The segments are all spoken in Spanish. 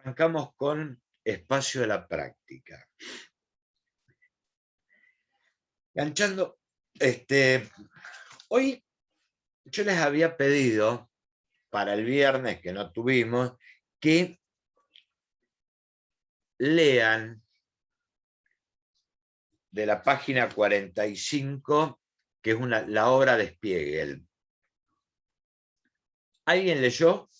Arrancamos con espacio de la práctica. Ganchando, hoy yo les había pedido para el viernes que no tuvimos que lean de la página 45, que es la obra de Spiegel. ¿Alguien leyó?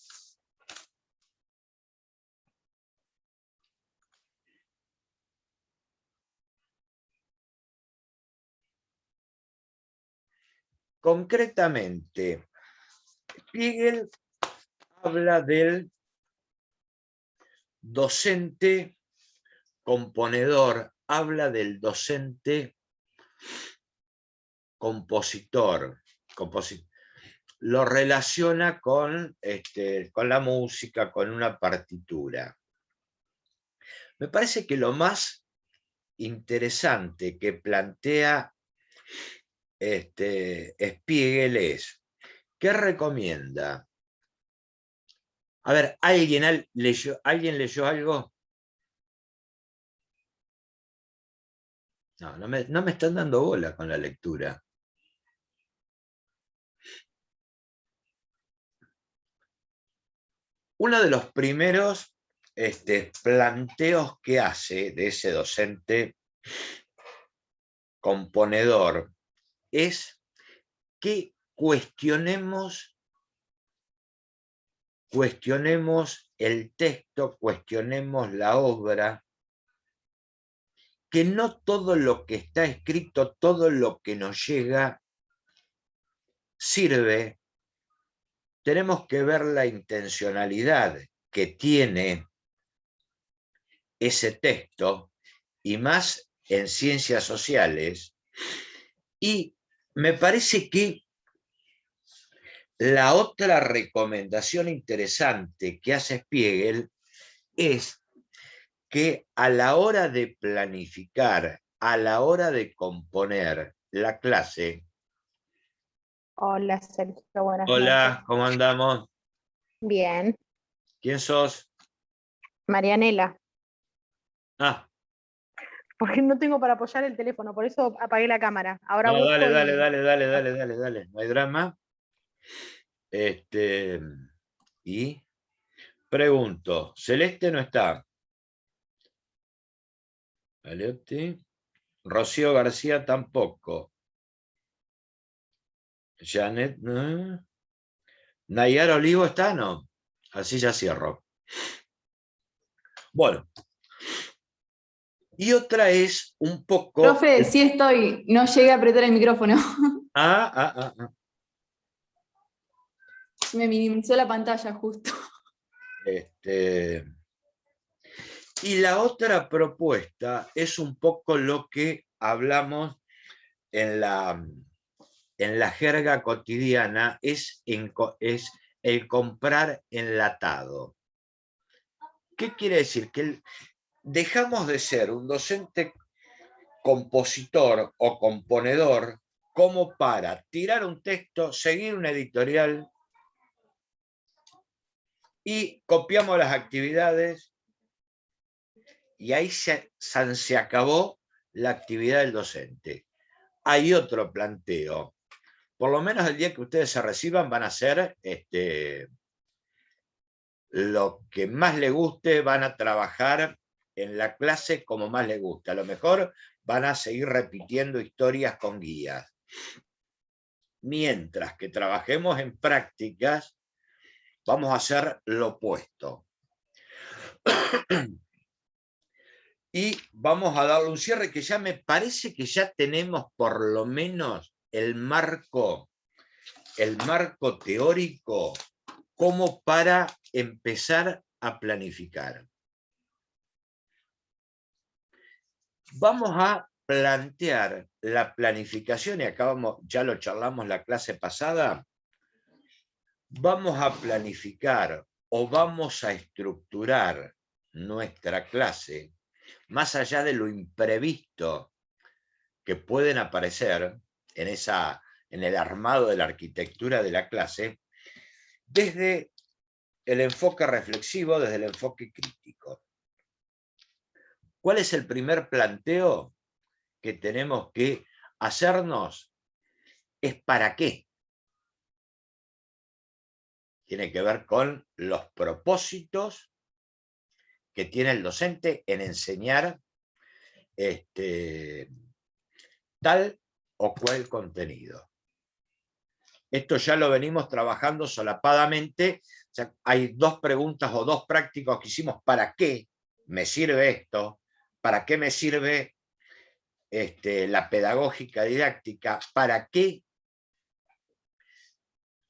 Concretamente, Spiegel habla del docente componedor, habla del docente compositor. Lo relaciona con la música, con una partitura. Me parece que lo más interesante que plantea Spiegel es, ¿qué recomienda? A ver, ¿alguien leyó algo? No me están dando bola con la lectura. Uno de los primeros planteos que hace de ese docente componedor es que cuestionemos el texto, cuestionemos la obra, que no todo lo que está escrito, todo lo que nos llega, sirve. Tenemos que ver la intencionalidad que tiene ese texto, y más en ciencias sociales, y me parece que la otra recomendación interesante que hace Spiegel es que a la hora de planificar, a la hora de componer la clase. Hola Sergio, buenas noches. Hola, ¿cómo andamos? Bien. ¿Quién sos? Marianela. Ah. Porque no tengo para apoyar el teléfono, por eso apagué la cámara. Ahora No, busco dale, no hay drama. Y pregunto, Celeste no está. Aleotti. Rocío García tampoco. Janet, ¿no? Nayar Olivo está, no. Así ya cierro. Bueno. Y otra es un poco... Profe, sí estoy. No llegué a apretar el micrófono. Me minimizó la pantalla justo. Y la otra propuesta es un poco lo que hablamos en la jerga cotidiana, es el comprar enlatado. ¿Qué quiere decir? Que dejamos de ser un docente compositor o componedor como para tirar un texto, seguir una editorial y copiamos las actividades y ahí se acabó la actividad del docente. Hay otro planteo. Por lo menos el día que ustedes se reciban van a hacer lo que más les guste, van a trabajar en la clase como más les guste. A lo mejor van a seguir repitiendo historias con guías. Mientras que trabajemos en prácticas, vamos a hacer lo opuesto. Y vamos a darle un cierre que ya me parece que ya tenemos por lo menos el marco teórico como para empezar a planificar. Vamos a plantear la planificación, y acá ya lo charlamos la clase pasada. Vamos a planificar o vamos a estructurar nuestra clase más allá de lo imprevisto que pueden aparecer en el armado de la arquitectura de la clase, desde el enfoque reflexivo desde el enfoque crítico. ¿Cuál es el primer planteo que tenemos que hacernos? Es ¿para qué? Tiene que ver con los propósitos que tiene el docente en enseñar tal o cual contenido. Esto ya lo venimos trabajando solapadamente. O sea, hay dos preguntas o dos prácticos que hicimos. ¿Para qué me sirve esto? ¿Para qué me sirve la pedagógica didáctica? ¿Para qué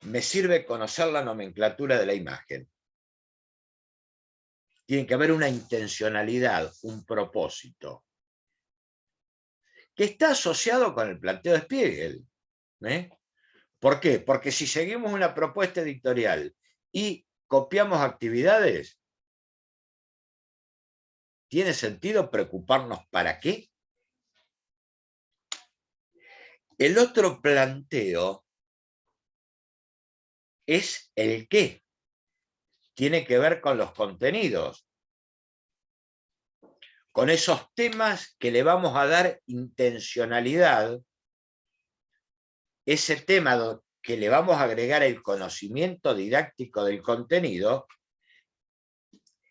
me sirve conocer la nomenclatura de la imagen? Tiene que haber una intencionalidad, un propósito, que está asociado con el planteo de Spiegel. ¿Por qué? Porque si seguimos una propuesta editorial y copiamos actividades, ¿tiene sentido preocuparnos para qué? El otro planteo es el qué. Tiene que ver con los contenidos, con esos temas que le vamos a dar intencionalidad, ese tema que le vamos a agregar el conocimiento didáctico del contenido,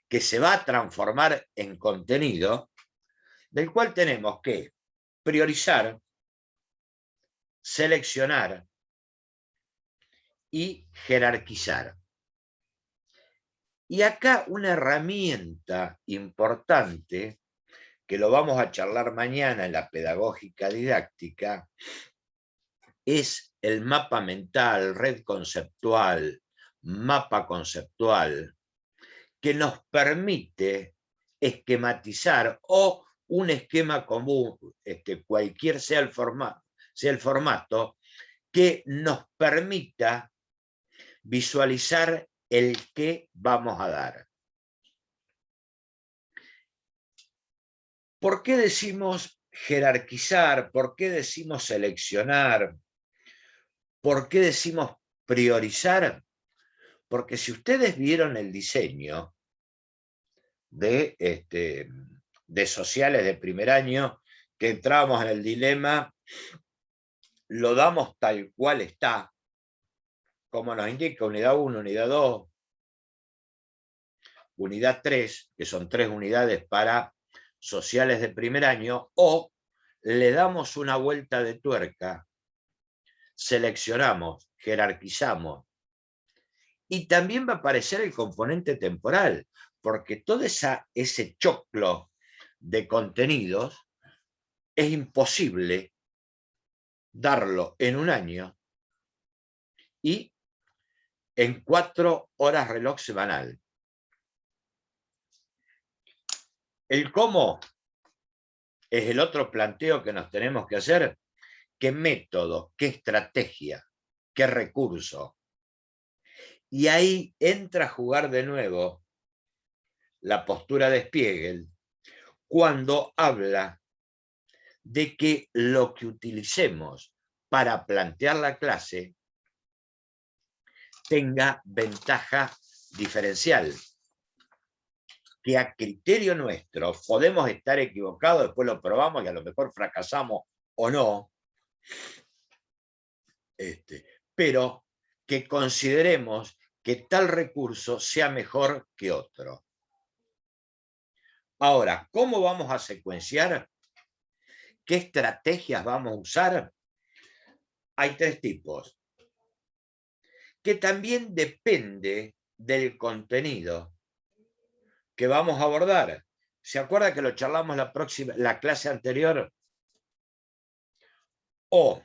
que se va a transformar en contenido, del cual tenemos que priorizar, seleccionar y jerarquizar. Y acá una herramienta importante, que lo vamos a charlar mañana en la pedagógica didáctica, es el mapa mental, red conceptual, mapa conceptual, que nos permite esquematizar o un esquema común, cualquier sea el formato, que nos permita visualizar el qué vamos a dar. ¿Por qué decimos jerarquizar? ¿Por qué decimos seleccionar? ¿Por qué decimos priorizar? Porque si ustedes vieron el diseño de sociales de primer año, que entramos en el dilema, lo damos tal cual está, como nos indica unidad 1, unidad 2, unidad 3, que son 3 unidades para sociales de primer año, o le damos una vuelta de tuerca, seleccionamos, jerarquizamos, y también va a aparecer el componente temporal, porque todo ese choclo de contenidos es imposible darlo en un año y en 4 horas reloj semanal. El cómo es el otro planteo que nos tenemos que hacer. ¿Qué método? ¿Qué estrategia? ¿Qué recurso? Y ahí entra a jugar de nuevo la postura de Spiegel cuando habla de que lo que utilicemos para plantear la clase tenga ventaja diferencial. Que a criterio nuestro podemos estar equivocados, después lo probamos y a lo mejor fracasamos o no, pero que consideremos que tal recurso sea mejor que otro. Ahora, ¿cómo vamos a secuenciar? ¿Qué estrategias vamos a usar? Hay 3 tipos, que también depende del contenido que vamos a abordar. ¿Se acuerda que lo charlamos la clase anterior? O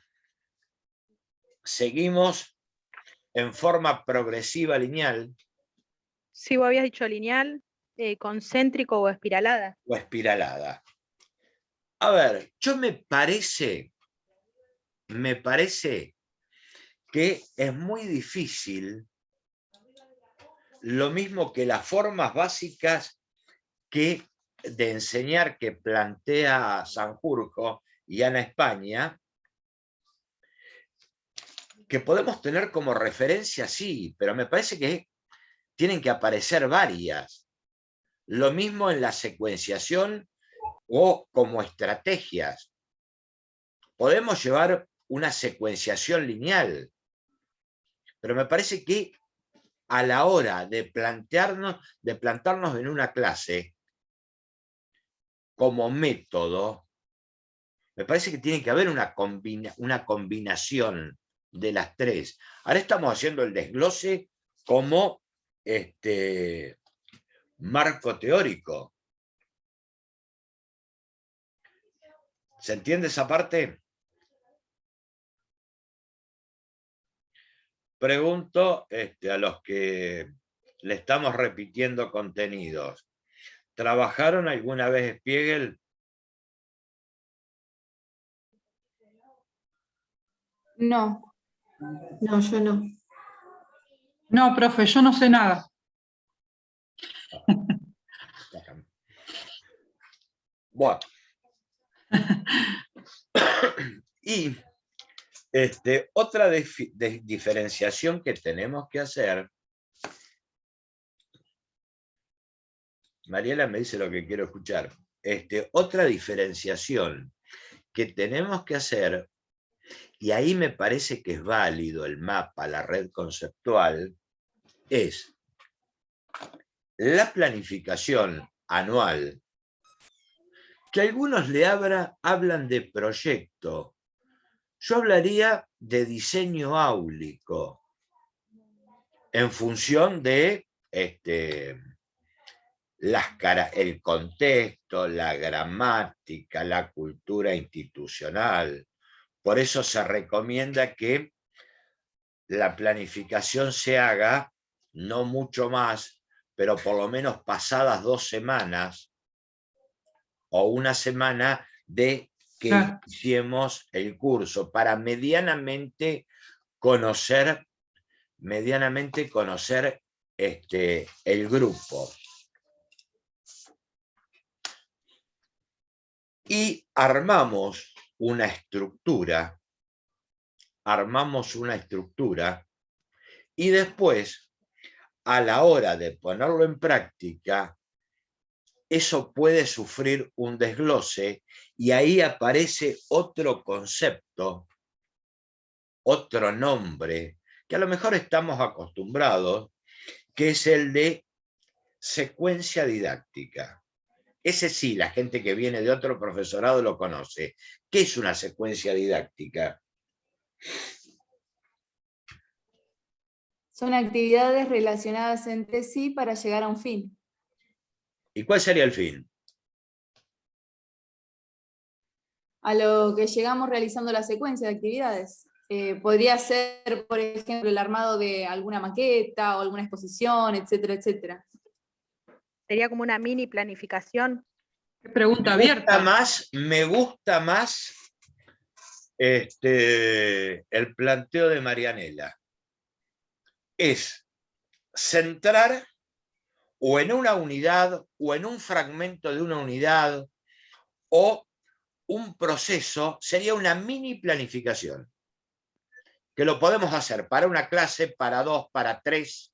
seguimos en forma progresiva lineal. Sí, vos habías dicho lineal, concéntrico o espiralada. O espiralada. A ver, me parece que es muy difícil, lo mismo que las formas básicas de enseñar que plantea Sanjurjo y Ana España, que podemos tener como referencia, sí, pero me parece que tienen que aparecer varias. Lo mismo en la secuenciación o como estrategias. Podemos llevar una secuenciación lineal, pero me parece que a la hora de plantarnos en una clase como método, me parece que tiene que haber una combinación de las tres. Ahora estamos haciendo el desglose como marco teórico. ¿Se entiende esa parte? Pregunto a los que le estamos repitiendo contenidos. ¿Trabajaron alguna vez Spiegel? No. No, yo no. No, profe, yo no sé nada. Bueno. Y otra diferenciación que tenemos que hacer, Mariela me dice lo que quiero escuchar, otra diferenciación que tenemos que hacer, y ahí me parece que es válido el mapa, la red conceptual, es la planificación anual, que algunos le hablan de proyecto. Yo hablaría de diseño áulico, en función de el contexto, la gramática, la cultura institucional. Por eso se recomienda que la planificación se haga, no mucho más, pero por lo menos pasadas 2 semanas o una semana de que iniciemos el curso, para medianamente conocer el grupo. Y armamos una estructura, y después, a la hora de ponerlo en práctica, eso puede sufrir un desglose y ahí aparece otro concepto, otro nombre, que a lo mejor estamos acostumbrados, que es el de secuencia didáctica. Ese sí, la gente que viene de otro profesorado lo conoce. ¿Qué es una secuencia didáctica? Son actividades relacionadas entre sí para llegar a un fin. ¿Y cuál sería el fin? A lo que llegamos realizando la secuencia de actividades. Podría ser, por ejemplo, el armado de alguna maqueta o alguna exposición, etcétera, etcétera. Sería como una mini planificación. Pregunta abierta. Me gusta más el planteo de Marianela. Es centrar o en una unidad o en un fragmento de una unidad o un proceso, sería una mini planificación, que lo podemos hacer para una clase, para 2, para 3,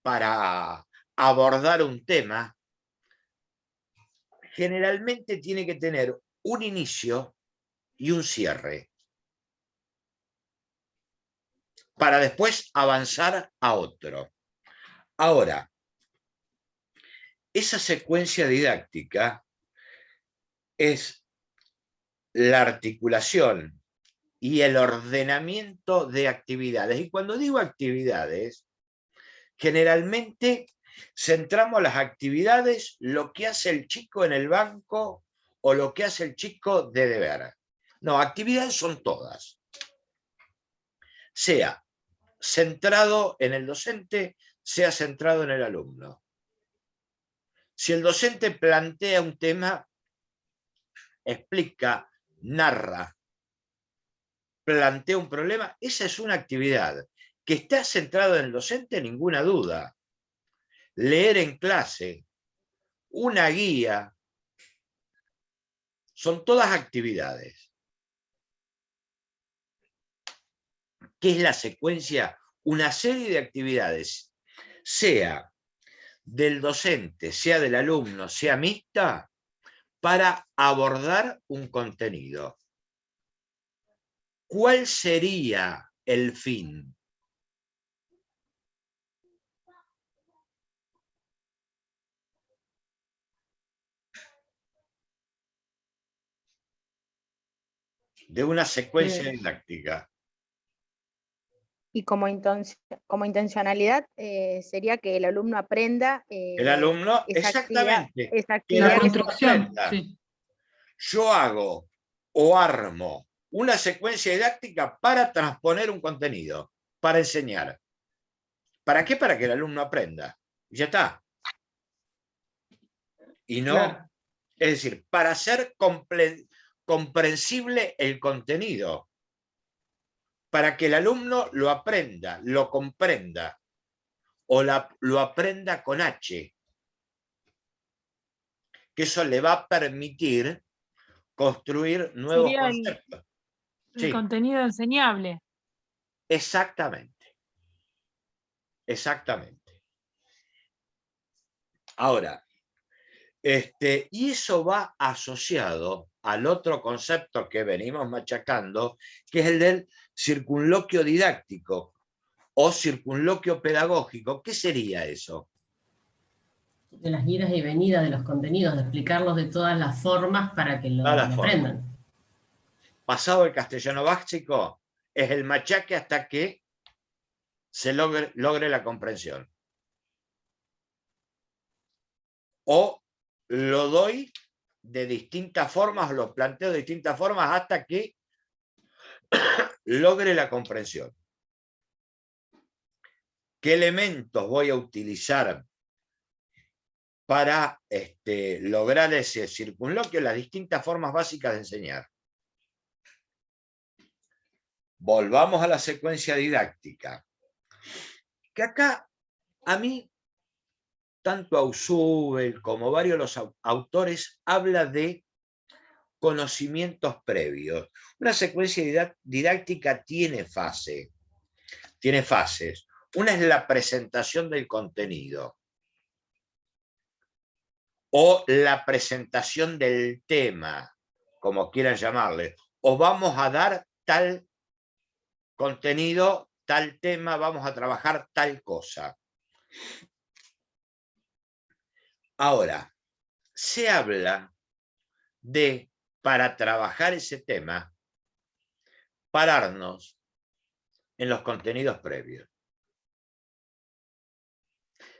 para abordar un tema. Generalmente tiene que tener un inicio y un cierre, para después avanzar a otro. Ahora, esa secuencia didáctica es la articulación y el ordenamiento de actividades. Y cuando digo actividades, generalmente centramos las actividades, lo que hace el chico en el banco o lo que hace el chico de deber. No, actividades son todas. Sea centrado en el docente, sea centrado en el alumno. Si el docente plantea un tema, explica, narra, plantea un problema, esa es una actividad. Que está centrado en el docente, ninguna duda. Leer en clase, una guía, son todas actividades. ¿Qué es la secuencia? Una serie de actividades sea del docente, sea del alumno, sea mixta, para abordar un contenido. ¿Cuál sería el fin? De una secuencia didáctica. Y como intencionalidad sería que el alumno aprenda El alumno, exactamente, que el La alumno construcción, aprenda. sí. Yo hago o armo una secuencia didáctica para transponer un contenido, para enseñar. ¿Para qué? Para que el alumno aprenda. Y ya está. Y no, Claro. es decir, para hacer comprensible el contenido. Para que el alumno lo aprenda, lo comprenda, o lo aprenda con H. Que eso le va a permitir construir nuevos Sería conceptos. el Sí, contenido enseñable. exactamente. Exactamente. Ahora, y eso va asociado al otro concepto que venimos machacando, que es el del circunloquio didáctico o circunloquio pedagógico. ¿Qué sería eso? De las idas y venidas de los contenidos, de explicarlos de todas las formas para que lo aprendan. Pasado el castellano básico, es el machaque hasta que se logre la comprensión. O lo doy de distintas formas, lo planteo de distintas formas hasta que logre la comprensión. ¿Qué elementos voy a utilizar para lograr ese circunloquio? Las distintas formas básicas de enseñar. Volvamos a la secuencia didáctica. Que acá, a mí, tanto Ausubel como varios de los autores habla de conocimientos previos. Una secuencia didáctica tiene fases. Una es la presentación del contenido o la presentación del tema, como quieran llamarle, o vamos a dar tal contenido, tal tema, vamos a trabajar tal cosa. Ahora, se habla de, para trabajar ese tema, pararnos en los contenidos previos.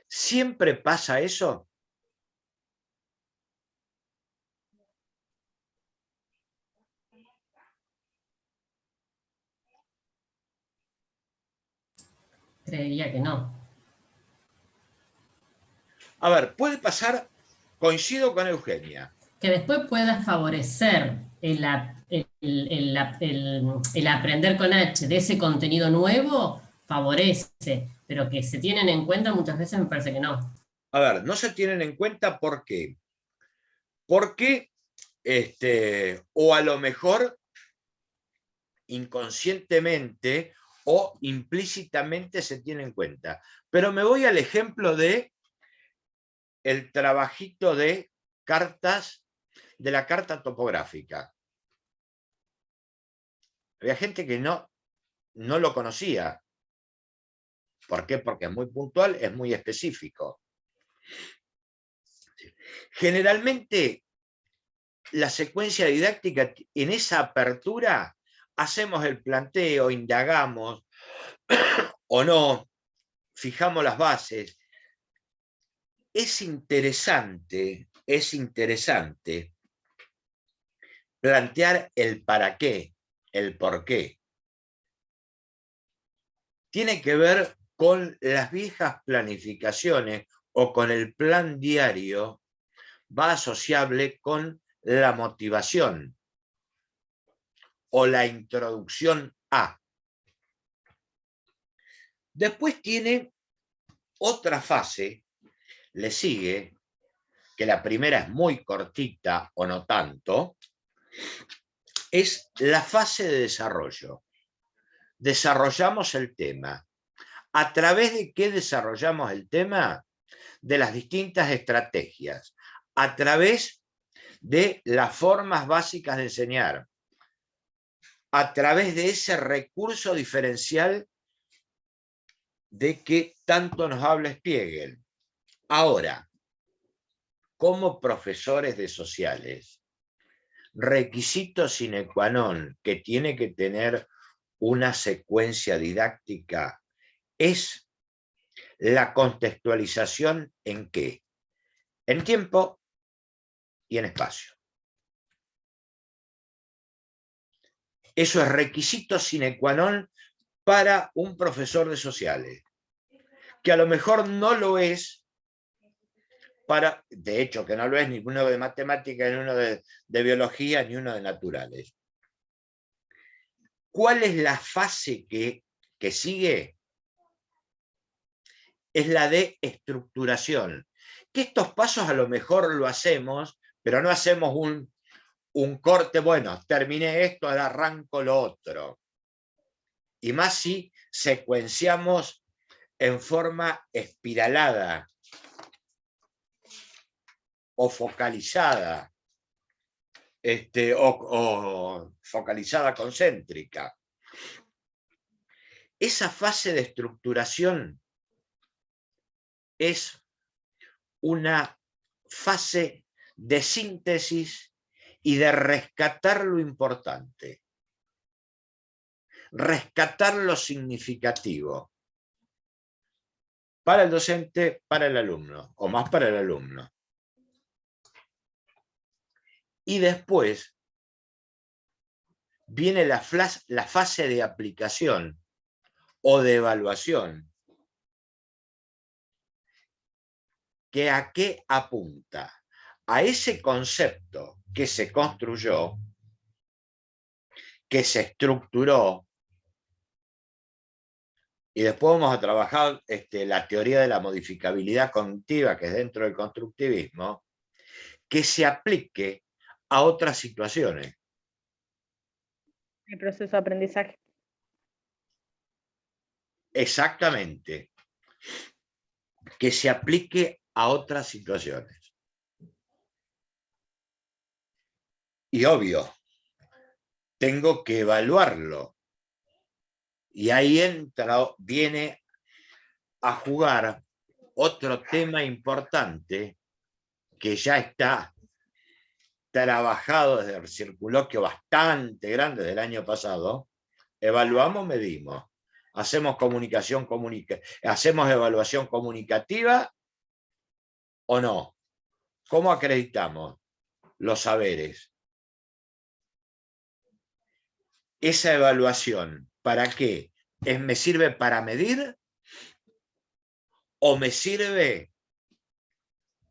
¿Siempre pasa eso? Creería que no. A ver, puede pasar, coincido con Eugenia. Que después pueda favorecer el aprender con H de ese contenido nuevo, favorece, pero que se tienen en cuenta muchas veces me parece que no. A ver, no se tienen en cuenta ¿por qué? Porque, o a lo mejor inconscientemente o implícitamente se tiene en cuenta. Pero me voy al ejemplo de el trabajito de cartas, de la carta topográfica. Había gente que no lo conocía. ¿Por qué? Porque es muy puntual, es muy específico. Generalmente, la secuencia didáctica, en esa apertura, hacemos el planteo, indagamos o no, fijamos las bases. Es interesante plantear el para qué, el por qué. Tiene que ver con las viejas planificaciones o con el plan diario, va asociable con la motivación o la introducción a. Después tiene otra fase, le sigue, que la primera es muy cortita o no tanto, es la fase de desarrollo. Desarrollamos el tema, ¿A través de qué desarrollamos el tema? De las distintas estrategias, a través de las formas básicas de enseñar, a través de ese recurso diferencial de que tanto nos habla Spiegel. Ahora, como profesores de sociales, requisito sine qua non que tiene que tener una secuencia didáctica es la contextualización ¿en qué? En tiempo y en espacio. Eso es requisito sine qua non para un profesor de sociales, que a lo mejor no lo es para, de hecho que no lo es ni uno de matemática, ni uno de biología, ni uno de naturales. ¿Cuál es la fase que sigue? Es la de estructuración. Que estos pasos a lo mejor lo hacemos, pero no hacemos un corte, bueno, terminé esto, ahora arranco lo otro. Y más si secuenciamos en forma espiralada o focalizada, o focalizada concéntrica. Esa fase de estructuración es una fase de síntesis y de rescatar lo importante, rescatar lo significativo para el docente, para el alumno, o más para el alumno. Y después viene la fase de aplicación o de evaluación, que ¿a qué apunta? A ese concepto que se construyó, que se estructuró, y después vamos a trabajar la teoría de la modificabilidad cognitiva, que es dentro del constructivismo, que se aplique a otras situaciones. El proceso de aprendizaje. Exactamente. Que se aplique a otras situaciones. Y obvio, tengo que evaluarlo. Y ahí viene a jugar otro tema importante que ya está trabajado desde el circunloquio bastante grande del año pasado. Evaluamos, medimos. Hacemos hacemos evaluación comunicativa o no. ¿Cómo acreditamos los saberes? Esa evaluación, ¿para qué? ¿Me sirve para medir o me sirve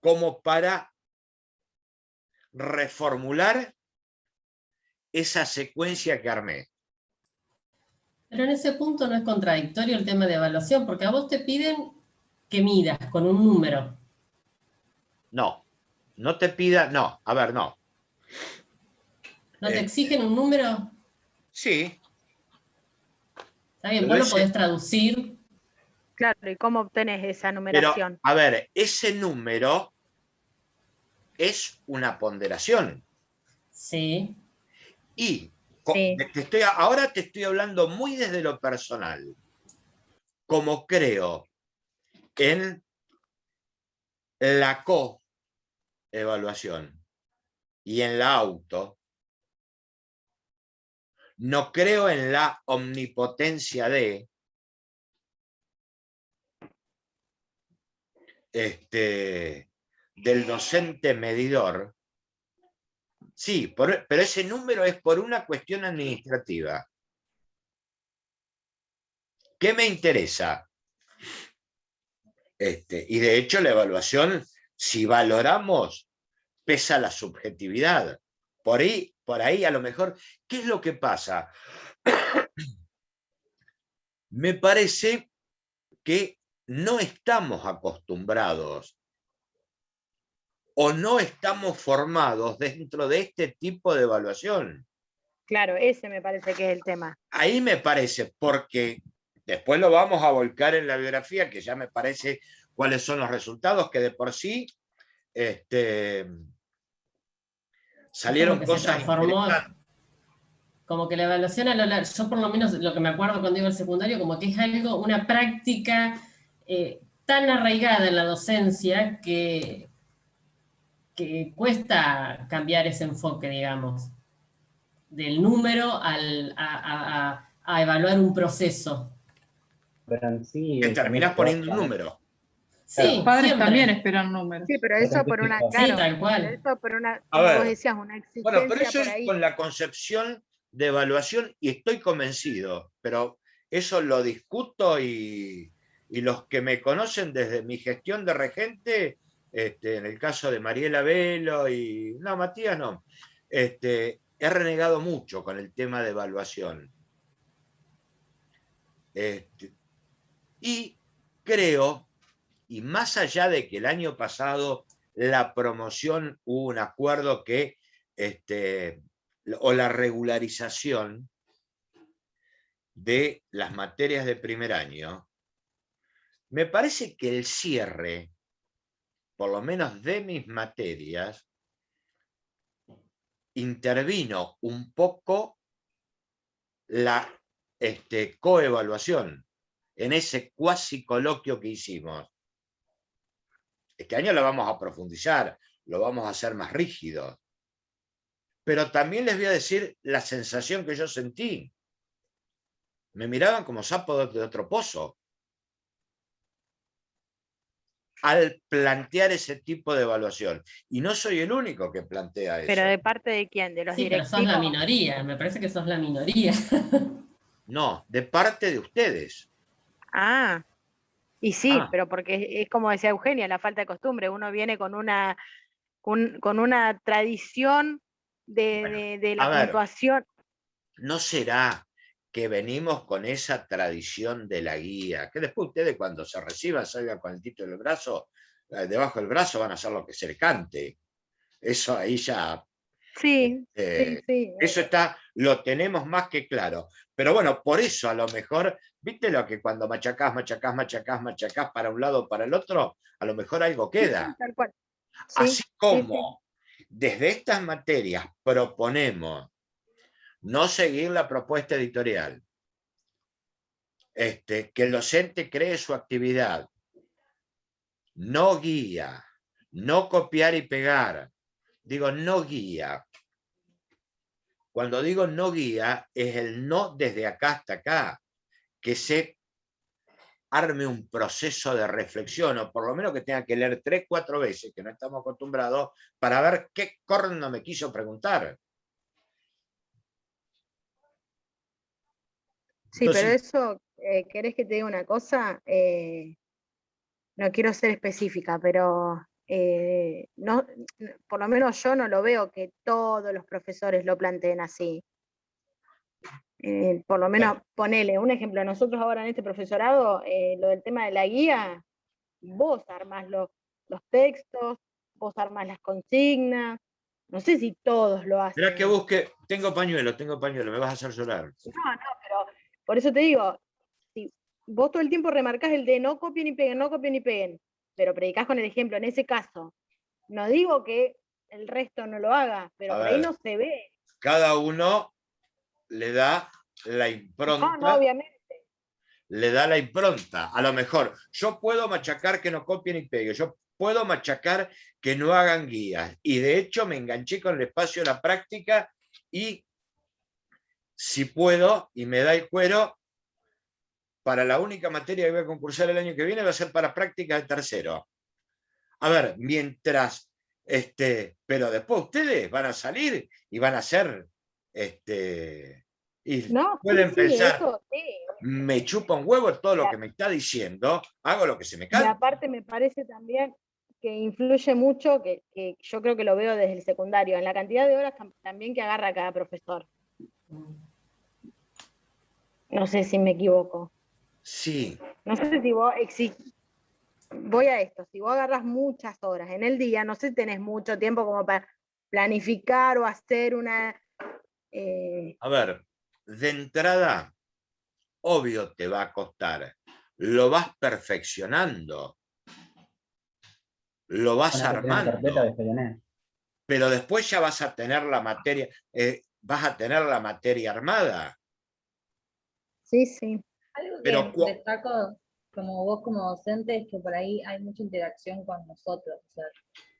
como para reformular esa secuencia que armé? Pero en ese punto no es contradictorio el tema de evaluación, porque a vos te piden que midas con un número. No, no te pida, no, a ver, no. ¿No te exigen un número? Sí. Está bien, Pero vos lo podés traducir. Claro, ¿y cómo obtenés esa Pero, numeración? a ver, ese número es una ponderación. Sí. Y Sí. ahora te estoy hablando muy desde lo personal. Como creo en la coevaluación y en la auto, no creo en la omnipotencia del docente medidor. Sí, pero ese número es por una cuestión administrativa. ¿Qué me interesa? Y de hecho la evaluación, si valoramos, pesa la subjetividad. Por ahí a lo mejor, ¿qué es lo que pasa? Me parece que no estamos acostumbrados o no estamos formados dentro de este tipo de evaluación. Claro, ese me parece que es el tema. Ahí me parece, porque Después lo vamos a volcar en la biografía, que ya me parece cuáles son los resultados, que de por sí salieron como que se cosas transformó, interesantes. como que la evaluación a lo largo, yo por lo menos lo que me acuerdo cuando iba al secundario, como que es algo, una práctica tan arraigada en la docencia que cuesta cambiar ese enfoque, digamos, del número a evaluar un proceso. Pero en sí, Que también terminás se poniendo un basa, número. Los Sí, padres siempre. también esperan números. Sí, pero por eso por una, científicos. Sí, claro, tal pero cual. eso por una, A como vos ver, decías, una bueno, pero exigencia eso por es ahí. con la concepción de evaluación y estoy convencido, pero eso lo discuto y los que me conocen desde mi gestión de regente, en el caso de Mariela Velo y... No, Matías no. He renegado mucho con el tema de evaluación. Y creo, y más allá de que el año pasado la promoción hubo un acuerdo que, o la regularización de las materias de primer año, me parece que el cierre, por lo menos de mis materias, intervino un poco la coevaluación en ese cuasi coloquio que hicimos. Este año lo vamos a profundizar, lo vamos a hacer más rígido. Pero también les voy a decir la sensación que yo sentí. Me miraban como sapo de otro pozo al plantear ese tipo de evaluación. Y no soy el único que plantea Pero eso. ¿de parte de quién? ¿De los Sí, pero sos la directivos? minoría, me parece que sos la minoría. No, de parte de ustedes. Ah, y sí, Ah, pero porque es como decía Eugenia, la falta de costumbre. Uno viene con una tradición bueno, de a la ver, puntuación. ¿no será que venimos con esa tradición de la guía? Que después ustedes cuando se reciban, salgan con el título del brazo, debajo del brazo van a hacer lo que se le cante. Eso ahí ya... Sí, sí, sí. Eso está, lo tenemos más que claro. Pero bueno, por eso a lo mejor, ¿viste lo que cuando machacás, machacás, machacás, machacás para un lado o para el otro, a lo mejor algo Sí, queda? sí, tal cual. Así Sí, sí, sí. como desde estas materias proponemos no seguir la propuesta editorial, que el docente cree su actividad, no guía, no copiar y pegar. Digo, no guía. Cuando digo no guía, es el no desde acá hasta acá, que se arme un proceso de reflexión, o por lo menos que tenga que leer 3, 4 veces, que no estamos acostumbrados, para ver qué corno me quiso preguntar. Sí, pero Entonces, eso, ¿querés que te diga una cosa? No quiero ser específica, pero no, por lo menos yo no lo veo que todos los profesores lo planteen así. Por lo menos, bueno, ponele un ejemplo. Nosotros ahora en este profesorado, lo del tema de la guía, vos armás los textos, vos armás las consignas. No sé si todos lo espera que hacen. busque, tengo pañuelo, me vas a hacer llorar. No, pero por eso te digo, si vos todo el tiempo remarcás el de no copien y peguen, no copien y peguen, pero predicás con el ejemplo, en ese caso, no digo que el resto no lo haga, A pero por ahí ver, no se ve. cada uno le da la No, no, impronta, obviamente. le da la impronta. A lo mejor, yo puedo machacar que no copien y peguen, yo puedo machacar que no hagan guías. Y de hecho me enganché con el espacio de la práctica y si puedo y me da el cuero, para la única materia que voy a concursar el año que viene va a ser para prácticas de tercero. A ver, mientras, pero después ustedes van a salir y van a hacer, y No, sí, pueden sí, pensar, eso sí. me chupa un huevo todo Y, lo que me está diciendo, hago lo que se me y canta. aparte me parece también que influye mucho, que yo creo que lo veo desde el secundario, en la cantidad de horas también que agarra cada profesor. No sé si me equivoco. Sí, No sé si vos voy a esto, si vos agarras muchas horas en el día, no sé si tenés mucho tiempo como para planificar o hacer una... a ver, de entrada, obvio te va a costar. Lo vas perfeccionando, lo vas Una pequeña carpeta de armando, Fedenet. pero después ya vas a tener la materia, armada. Sí, sí. Algo Pero que destaco como vos como docente es que por ahí hay mucha interacción con nosotros. O sea,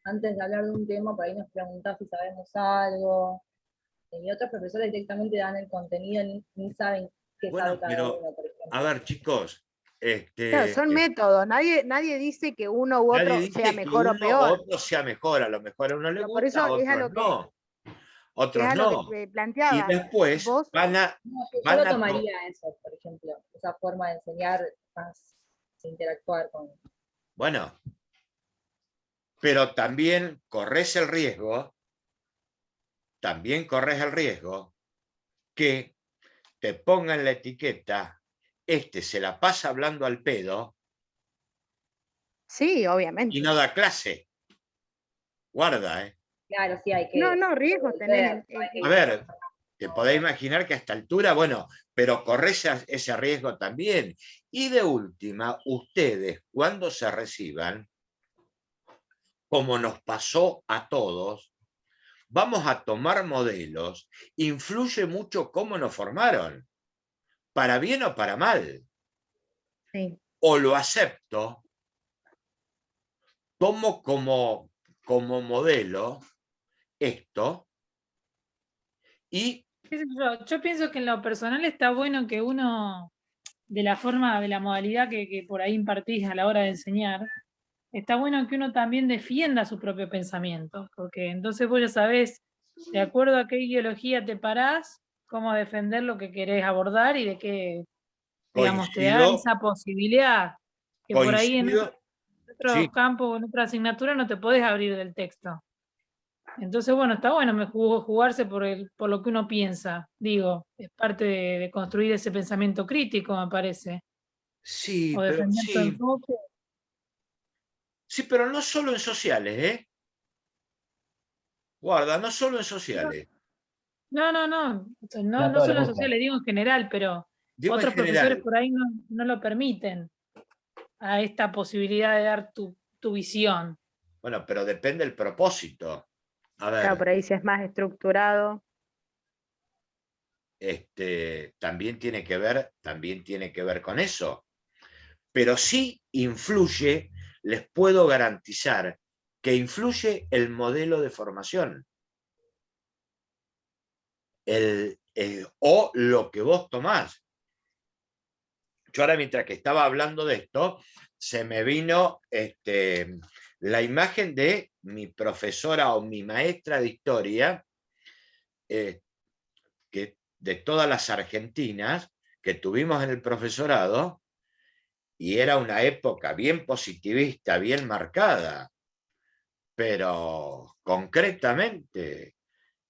antes de hablar de un tema, por ahí nos preguntás si sabemos algo, y otros profesores directamente dan el contenido, ni saben qué bueno, sabe cada pero uno, por ejemplo. a ver, chicos, Claro, son métodos. Nadie dice que uno u nadie otro dice sea que mejor o uno u peor. otro sea mejor, a lo mejor a uno le Pero por eso gusta, a es a otros lo que, no, es otros a lo que no. te Y planteaba. después Vos, No, yo lo tomaría eso, por ejemplo, esa forma de enseñar más, de interactuar con... bueno, pero también corres el riesgo que te pongan la etiqueta, se la pasa hablando al pedo sí, y obviamente. no da clase. Guarda, ¿eh? Claro, sí, hay No, que riesgos tenés. A ver, te podés imaginar que a esta altura, bueno, pero corres ese riesgo también. Y de última, ustedes, cuando se reciban, como nos pasó a todos, vamos a tomar modelos, influye mucho cómo nos formaron, para bien o para mal. Sí. O lo acepto, tomo como modelo esto y... ¿Qué sé yo pienso que en lo personal está bueno que uno, de la forma, de la modalidad que por ahí impartís a la hora de enseñar, está bueno que uno también defienda su propio pensamiento, porque entonces vos ya sabés, de acuerdo a qué ideología te parás, cómo defender lo que querés abordar y de qué, digamos, te da Coincido, esa posibilidad, que por ahí en sí, otros campos o en otra asignatura no te podés abrir del texto. Entonces, bueno, está bueno jugarse por lo que uno piensa, digo, es parte de construir ese pensamiento crítico, me parece, sí, o pero defender tu sí, enfoque. sí, pero no solo en sociales, ¿eh? Guarda, no solo en sociales, No Todos los solo en gustos. sociales, digo en general, pero digo en otros profesores general. por ahí no lo permiten a esta posibilidad de dar tu visión. Bueno, pero depende del propósito. A Claro, ver, por ahí si es más estructurado. también tiene que ver con eso. Pero sí influye, les puedo garantizar que influye el modelo de formación. O lo que vos tomás. Yo ahora, mientras que estaba hablando de esto, se me vino la imagen de mi profesora o mi maestra de historia, que de todas las argentinas que tuvimos en el profesorado, y era una época bien positivista, bien marcada, pero concretamente,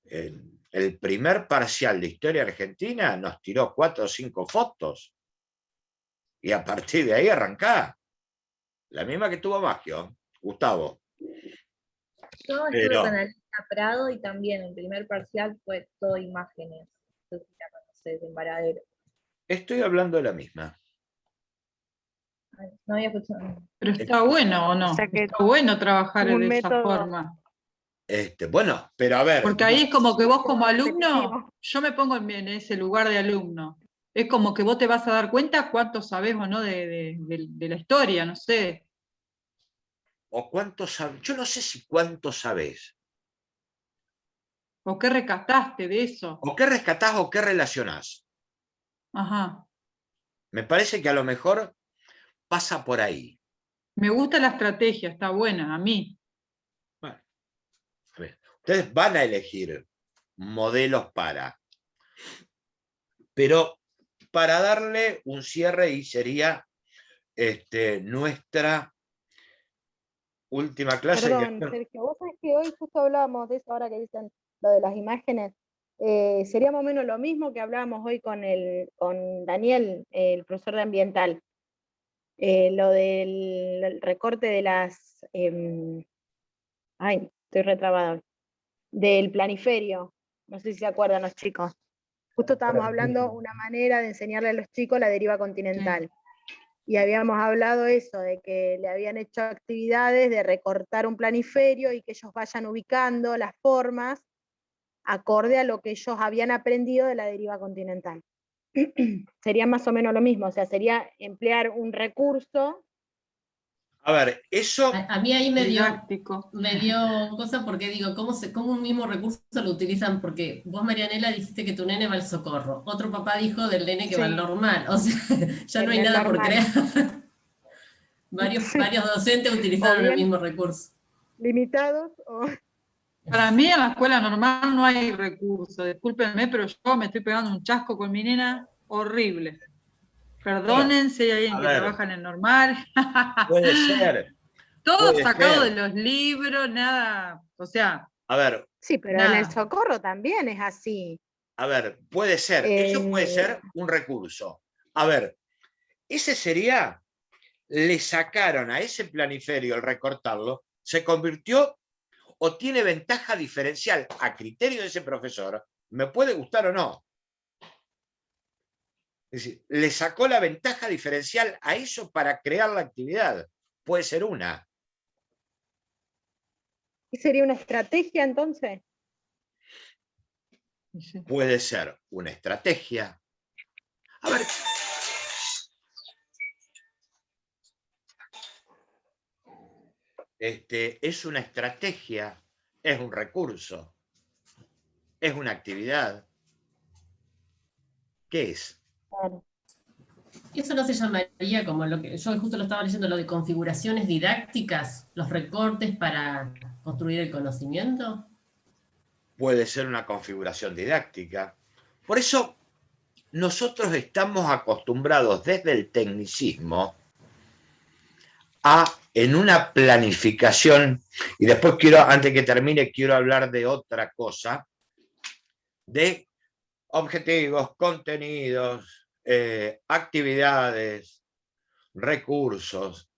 el primer parcial de historia argentina nos tiró 4 o 5 fotos, y a partir de ahí arrancá. La misma que tuvo Maggio, Gustavo. Yo estuve Pero con Alina Prado y también el primer parcial fue todo imágenes. No sé si la conoces, en Varadero. estoy hablando de la misma. No había escuchado. Pero está bueno o O no, sea que está bueno trabajar un de esa método forma. Bueno, pero a ver, Porque ahí es como que vos como alumno, repetitivo. yo me pongo en ese lugar de alumno. Es como que vos te vas a dar cuenta cuánto sabés o no de la historia, no sé. o cuánto sabes, yo no sé si cuánto sabés, O qué rescataste de eso. o qué rescatás o qué relacionás. Ajá. Me parece que a lo mejor pasa por ahí. Me gusta la estrategia, está buena, a mí. Bueno, a ver, ustedes van a elegir modelos pero para darle un cierre, y sería nuestra última clase. Perdón, Sergio, vos sabés que hoy justo hablábamos de eso, ahora que dicen lo de las imágenes. Sería más o menos lo mismo que hablábamos hoy con Daniel, el profesor de ambiental. Lo del recorte de las... ay, estoy retrabada hoy. Del planiferio. No sé si se acuerdan los chicos. Justo estábamos hablando una manera de enseñarle a los chicos la deriva continental. Y habíamos hablado eso, de que le habían hecho actividades de recortar un planiferio y que ellos vayan ubicando las formas acorde a lo que ellos habían aprendido de la deriva continental. Sería más o menos lo mismo, o sea, sería emplear un recurso. A ver, eso... A mí ahí me dio Didáctico. cosa porque digo, ¿cómo un mismo recurso lo utilizan? Porque vos, Marianela, dijiste que tu nene va al socorro. Otro papá dijo del nene que va al Sí. normal. O sea, ya no hay En el nada por normal. crear. Varios docentes utilizaron el bien mismo recurso. limitados o... Para mí en la escuela normal no hay recursos, discúlpenme, pero yo me estoy pegando un chasco con mi nena horrible. Perdonen si hay alguien que trabaja en el normal. Puede ser. Todo puede sacado ser. de los libros, nada, o sea. A ver. Sí, pero nada. en el socorro también es así. A ver, puede ser. Eso puede ser un recurso. A ver, ese sería, le sacaron a ese planiferio el recortarlo, se convirtió o tiene ventaja diferencial a criterio de ese profesor, me puede gustar o no. Es decir, le sacó la ventaja diferencial a eso para crear la actividad. Puede ser una. ¿Y sería una estrategia entonces? Puede ser una estrategia. A ver. Es una estrategia, es un recurso, es una actividad. ¿Qué es? Claro. Eso no se llamaría como lo que yo justo lo estaba leyendo, lo de configuraciones didácticas, los recortes para construir el conocimiento. Puede ser una configuración didáctica. Por eso nosotros estamos acostumbrados desde el tecnicismo a, en una planificación, y después antes que termine, quiero hablar de otra cosa, de objetivos, contenidos, actividades, recursos.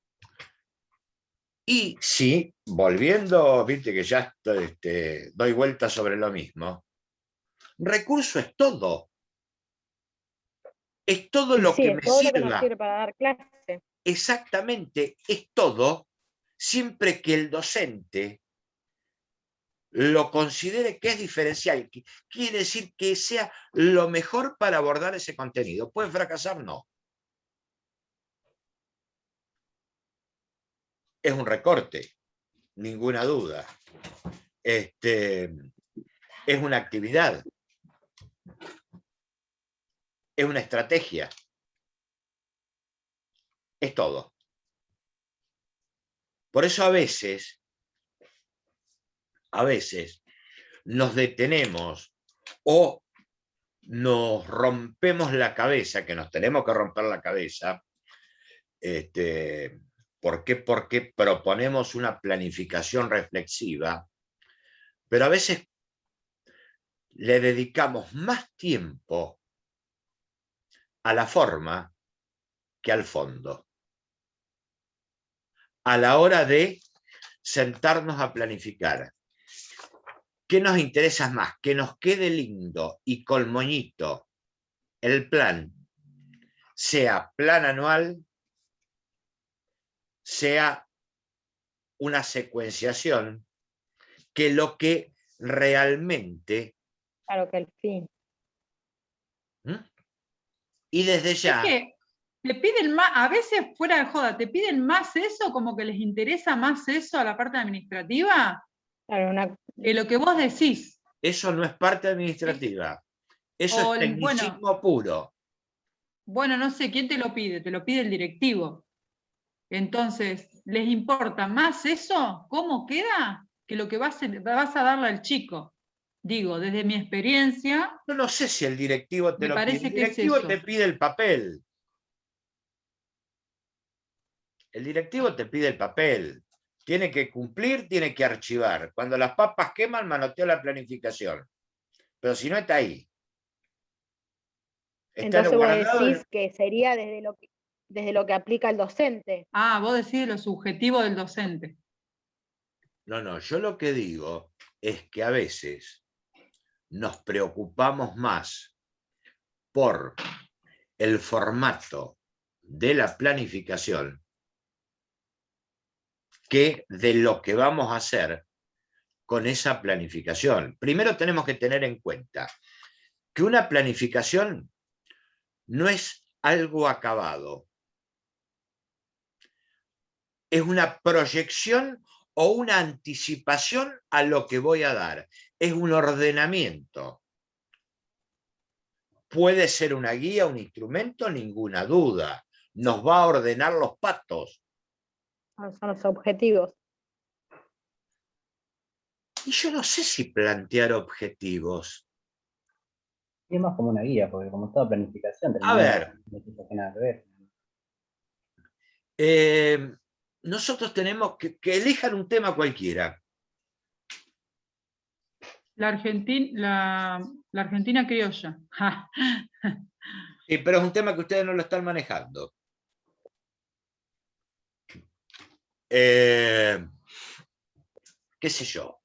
Y sí, volviendo, viste que ya doy vuelta sobre lo mismo, recurso es todo. Es todo lo que me todo sirva. lo que nos sirve para dar clase. Exactamente, es todo, siempre que el docente lo considere que es diferencial. Quiere decir que sea lo mejor para abordar ese contenido. ¿Puede fracasar? No. Es un recorte, ninguna duda. Es una actividad. Es una estrategia. Es todo. Por eso a veces nos detenemos o nos rompemos la cabeza, que nos tenemos que romper la cabeza. ¿Por qué? Porque proponemos una planificación reflexiva, pero a veces le dedicamos más tiempo a la forma que al fondo. A la hora de sentarnos a planificar. ¿Qué nos interesa más? Que nos quede lindo y con moñito el plan, sea plan anual, sea una secuenciación, que lo que realmente... Claro que el fin. Y desde ya... Es que te piden más, a veces fuera de joda, te piden más eso, como que les interesa más eso a la parte administrativa, Claro, que lo que vos decís. Eso no es parte administrativa. Eso es tecnicismo puro. Bueno, no sé, ¿quién te lo pide el directivo. Entonces, ¿les importa más eso? ¿Cómo queda? Que lo que vas a darle al chico. Digo, desde mi experiencia... Yo no sé si el directivo te lo pide. El directivo te pide el papel. El directivo te pide el papel. Tiene que cumplir, tiene que archivar. Cuando las papas queman, manoteo la planificación. Pero si no, está ahí. Entonces vos decís que sería desde lo que aplica el docente. Ah, vos decís lo subjetivo del docente. No, yo lo que digo es que a veces nos preocupamos más por el formato de la planificación que de lo que vamos a hacer con esa planificación. Primero tenemos que tener en cuenta que una planificación no es algo acabado. Es una proyección o una anticipación a lo que voy a dar. Es un ordenamiento. Puede ser una guía, un instrumento, ninguna duda. Nos va a ordenar los patos. Son los objetivos. Y yo no sé si plantear objetivos. Es más como una guía, porque como toda planificación... A ver. No tiene nada que ver. Nosotros tenemos que elijan un tema cualquiera. La Argentina criolla. Ja. Sí, pero es un tema que ustedes no lo están manejando. ¿Qué sé yo?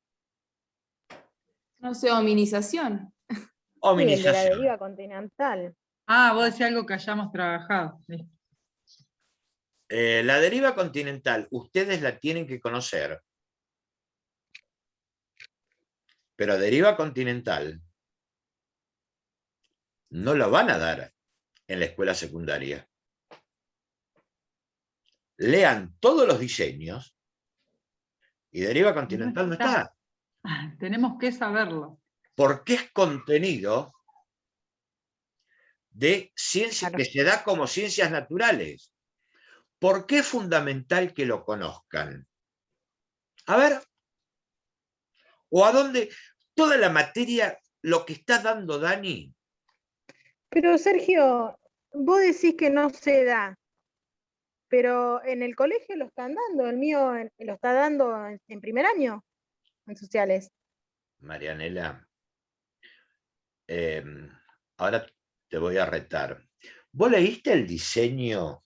No sé, hominización. Sí, el de la Hominización. deriva continental. Ah, vos decís algo que hayamos trabajado. La deriva continental, ustedes la tienen que conocer. Pero deriva continental no la van a dar en la escuela secundaria. Lean todos los diseños y deriva continental no está. Tenemos que saberlo. Porque es contenido de ciencia que se da como ciencias naturales. ¿Por qué es fundamental que lo conozcan? A ver, o a dónde, toda la materia, lo que está dando Dani. Pero Sergio, vos decís que no se da, pero en el colegio lo están dando, el mío lo está dando en primer año, en sociales. Marianela, ahora te voy a retar. ¿Vos leíste el diseño?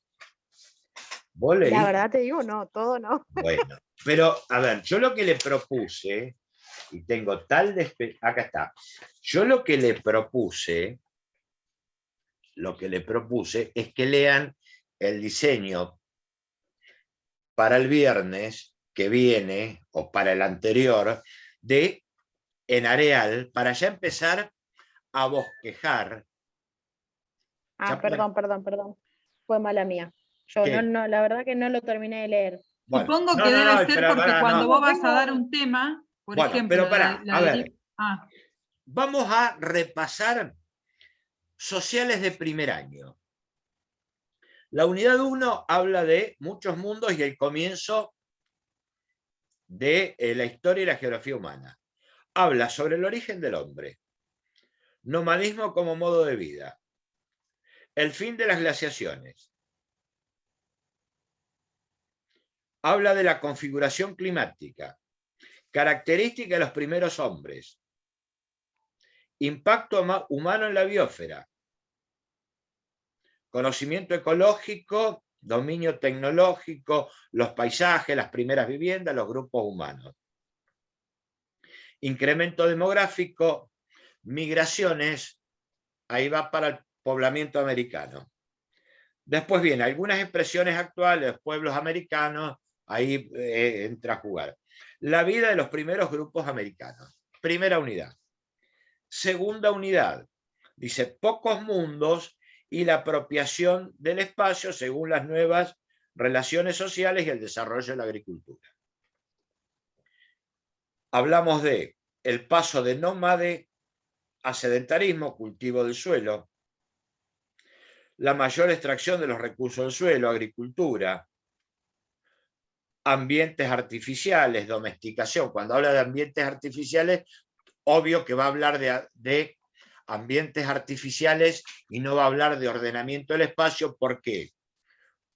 ¿Vos leíste? La verdad te digo, no, todo no. Bueno, pero a ver, yo lo que le propuse, y tengo acá está, yo lo que le propuse es que lean el diseño para el viernes que viene, o para el anterior, de En Areal, para ya empezar a bosquejar. Perdón. Fue mala mía. Yo no, la verdad que no lo terminé de leer. Bueno, supongo que debe ser porque cuando vos vas a dar un tema, por ejemplo... Pero pará, a ver. Vamos a repasar sociales de primer año. La unidad 1 habla de muchos mundos y el comienzo de la historia y la geografía humana. Habla sobre el origen del hombre, nomadismo como modo de vida, el fin de las glaciaciones. Habla de la configuración climática, características de los primeros hombres, impacto humano en la biosfera, conocimiento ecológico, dominio tecnológico, los paisajes, las primeras viviendas, los grupos humanos. Incremento demográfico, migraciones, ahí va para el poblamiento americano. Después vienen algunas expresiones actuales de los pueblos americanos, ahí entra a jugar. La vida de los primeros grupos americanos. Primera unidad. Segunda unidad. Dice, pocos mundos y la apropiación del espacio según las nuevas relaciones sociales y el desarrollo de la agricultura. Hablamos de el paso de nómade a sedentarismo, cultivo del suelo, la mayor extracción de los recursos del suelo, agricultura, ambientes artificiales, domesticación. Cuando habla de ambientes artificiales, obvio que va a hablar de ambientes artificiales y no va a hablar de ordenamiento del espacio. ¿Por qué?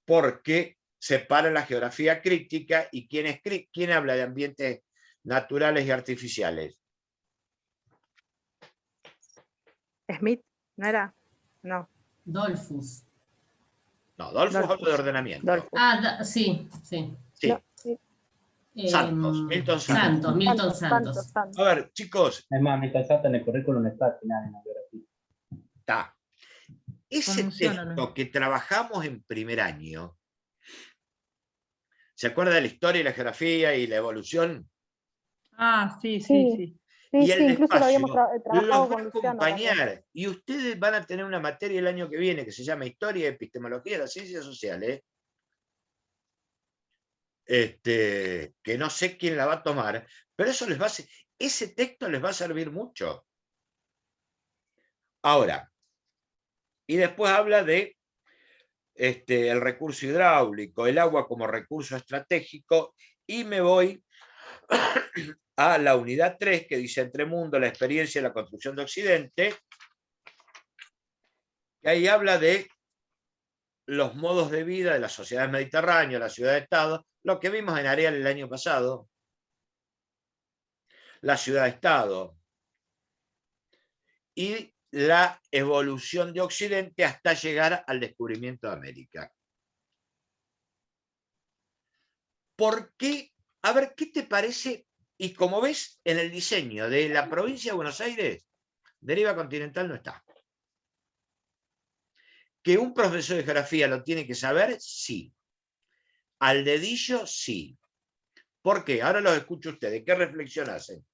Porque separa la geografía crítica y ¿quién habla de ambientes naturales y artificiales? Smith, ¿no era? No. Dolphus. No, Dolphus habla de ordenamiento. Dolphus. Sí. Sí. Santos, Milton Santos. Milton Santos. A ver, chicos. Es más, Milton Santos en el currículum está al final en la biografía. Está. ese Pronunciánalo. texto que trabajamos en primer año, ¿se acuerda de la historia y la geografía y la evolución? Ah, sí, sí, Sí, sí. sí, Y sí, el incluso lo habíamos despacio trabajado los va con a Luciano también. acompañar, y ustedes van a tener una materia el año que viene que se llama Historia y Epistemología de las Ciencias Sociales, que no sé quién la va a tomar, pero eso les va a ese texto les va a servir mucho. Ahora, y después habla de el recurso hidráulico, el agua como recurso estratégico, y me voy a la unidad 3, que dice Entremundo, la experiencia y la construcción de Occidente, que ahí habla de los modos de vida de las sociedades mediterráneas, la ciudad-estado, lo que vimos en Areal el año pasado, la ciudad-estado, y la evolución de Occidente hasta llegar al descubrimiento de América. ¿Por qué? A ver, ¿qué te parece? Y como ves, en el diseño de la provincia de Buenos Aires, deriva continental no está. ¿Que un profesor de geografía lo tiene que saber? Sí. Al dedillo, sí. ¿Por qué? Ahora los escucho ustedes. ¿Qué reflexión hacen?